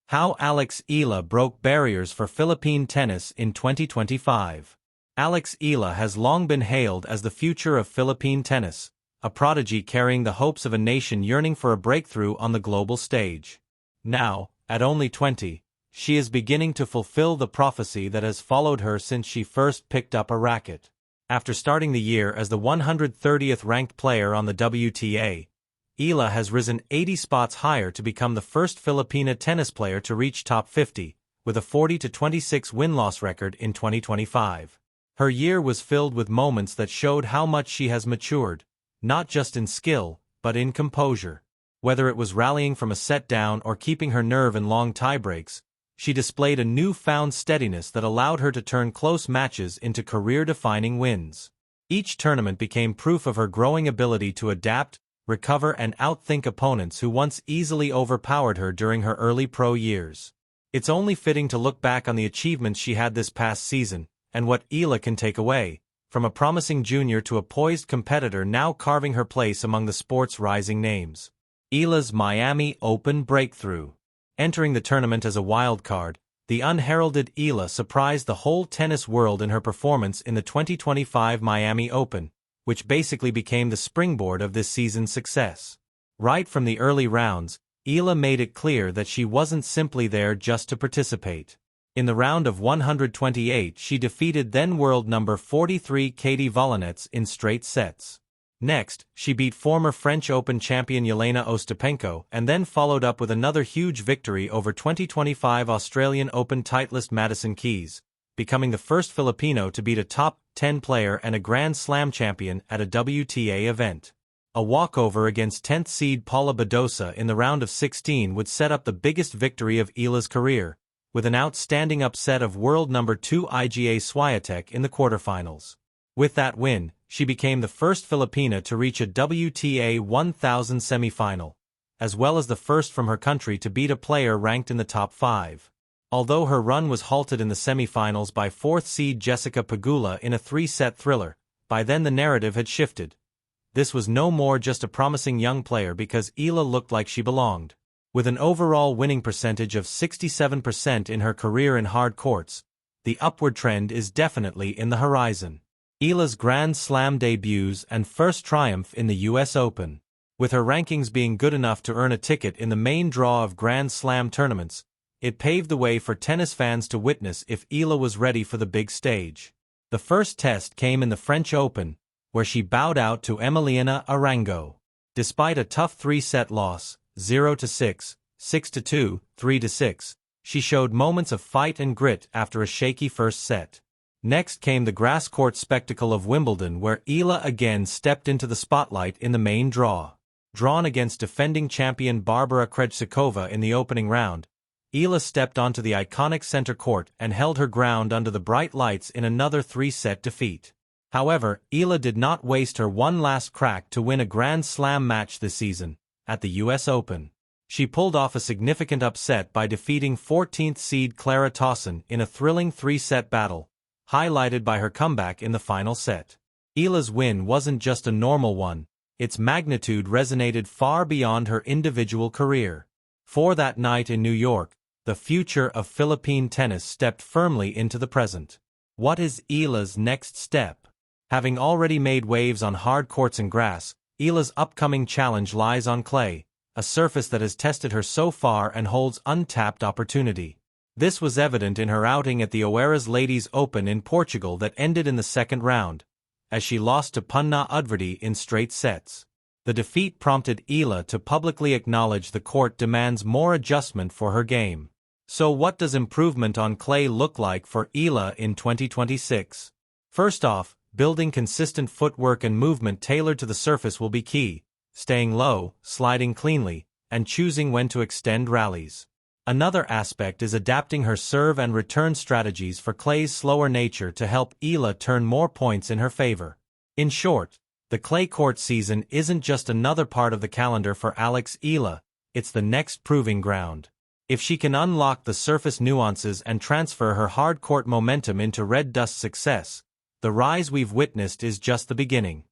How Alex Eala broke barriers for Philippine tennis in 2025. Alex Eala has long been hailed as the future of Philippine tennis, a prodigy carrying the hopes of a nation yearning for a breakthrough on the global stage. Now, at only 20, she is beginning to fulfill the prophecy that has followed her since she first picked up a racket. After starting the year as the 130th ranked player on the WTA, Eala has risen 80 spots higher to become the first Filipina tennis player to reach top 50, with a 40-26 win-loss record in 2025. Her year was filled with moments that showed how much she has matured, not just in skill, but in composure. Whether it was rallying from a set down or keeping her nerve in long tiebreaks, she displayed a newfound steadiness that allowed her to turn close matches into career-defining wins. Each tournament became proof of her growing ability to adapt, recover and outthink opponents who once easily overpowered her during her early pro years. It's only fitting to look back on the achievements she had this past season, and what Eala can take away, from a promising junior to a poised competitor now carving her place among the sport's rising names. Eala's Miami Open breakthrough. Entering the tournament as a wild card, the unheralded Eala surprised the whole tennis world in her performance in the 2025 Miami Open, which basically became the springboard of this season's success. Right from the early rounds, Eala made it clear that she wasn't simply there just to participate. In the round of 128, she defeated then-world number 43 Katie Volanets in straight sets. Next, she beat former French Open champion Jelena Ostapenko and then followed up with another huge victory over 2025 Australian Open titleist Madison Keys, becoming the first Filipino to beat a top 10 player and a Grand Slam champion at a WTA event. A walkover against 10th seed Paula Badosa in the round of 16 would set up the biggest victory of Eala's career, with an outstanding upset of world number 2 IGA Swiatek in the quarterfinals. With that win, she became the first Filipina to reach a WTA 1000 semifinal, as well as the first from her country to beat a player ranked in the top 5. Although her run was halted in the semifinals by 4th seed Jessica Pegula in a 3-set thriller, by then the narrative had shifted. This was no more just a promising young player because Eala looked like she belonged. With an overall winning percentage of 67% in her career in hard courts, the upward trend is definitely in the horizon. Eala's Grand Slam debuts and first triumph in the US Open. With her rankings being good enough to earn a ticket in the main draw of Grand Slam tournaments, it paved the way for tennis fans to witness if Eala was ready for the big stage. The first test came in the French Open, where she bowed out to Emiliana Arango. Despite a tough 3-set loss, 0-6, 6-2, 3-6, she showed moments of fight and grit after a shaky first set. Next came the grass court spectacle of Wimbledon, where Eala again stepped into the spotlight in the main draw. Drawn against defending champion Barbara Krejcikova in the opening round, Eala stepped onto the iconic center court and held her ground under the bright lights in another 3-set defeat. However, Eala did not waste her one last crack to win a Grand Slam match this season, at the US Open. She pulled off a significant upset by defeating 14th seed Clara Tauson in a thrilling 3-set battle, highlighted by her comeback in the final set. Eala's win wasn't just a normal one, its magnitude resonated far beyond her individual career. For that night in New York, the future of Philippine tennis stepped firmly into the present. What is Eala's next step? Having already made waves on hard courts and grass, Eala's upcoming challenge lies on clay, a surface that has tested her so far and holds untapped opportunity. This was evident in her outing at the Oeiras Ladies Open in Portugal that ended in the second round, as she lost to Punna Udvardy in straight sets. The defeat prompted Eala to publicly acknowledge the court demands more adjustment for her game. So what does improvement on clay look like for Eala in 2026? First off, building consistent footwork and movement tailored to the surface will be key, staying low, sliding cleanly, and choosing when to extend rallies. Another aspect is adapting her serve and return strategies for clay's slower nature to help Eala turn more points in her favor. In short, the clay court season isn't just another part of the calendar for Alex Eala, it's the next proving ground. If she can unlock the surface nuances and transfer her hard court momentum into red dust success, the rise we've witnessed is just the beginning.